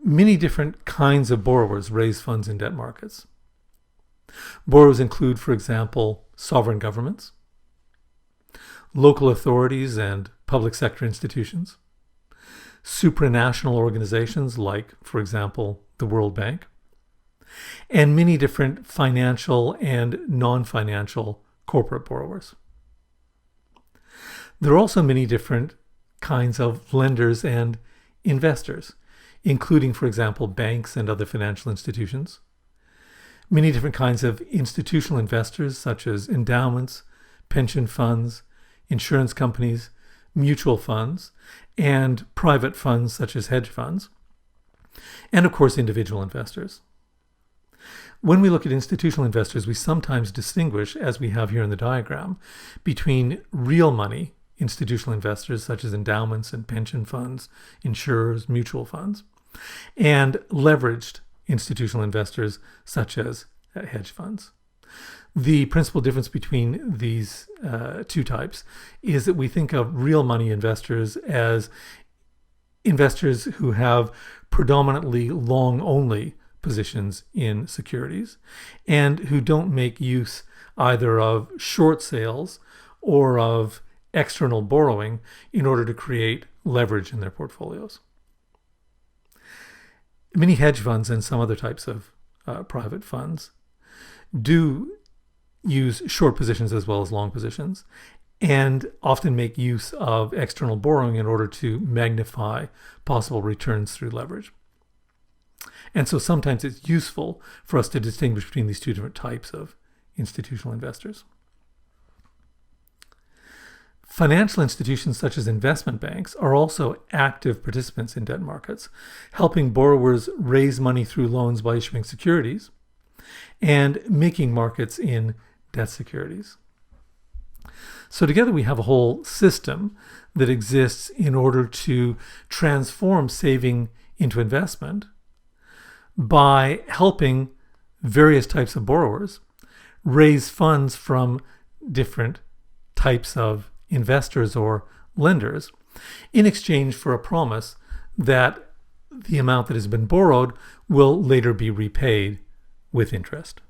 Many different kinds of borrowers raise funds in debt markets. Borrowers include, for example, sovereign governments, local authorities and public sector institutions, supranational organizations like, for example, the World Bank, and many different financial and non-financial corporate borrowers. There are also many different kinds of lenders and investors, including, for example, banks and other financial institutions, many different kinds of institutional investors such as endowments, pension funds, insurance companies, mutual funds, and private funds such as hedge funds, and of course individual investors. When we look at institutional investors, we sometimes distinguish, as we have here in the diagram, between real money institutional investors such as endowments and pension funds, insurers, mutual funds, and leveraged institutional investors such as hedge funds. The principal difference between these two types is that we think of real money investors as investors who have predominantly long-only positions in securities and who don't make use either of short sales or of external borrowing in order to create leverage in their portfolios. Many hedge funds and some other types of private funds do use short positions as well as long positions and often make use of external borrowing in order to magnify possible returns through leverage. And so sometimes it's useful for us to distinguish between these two different types of institutional investors. Financial institutions such as investment banks are also active participants in debt markets, helping borrowers raise money through loans by issuing securities and making markets in debt securities. So together we have a whole system that exists in order to transform saving into investment by helping various types of borrowers raise funds from different types of investors or lenders in exchange for a promise that the amount that has been borrowed will later be repaid with interest.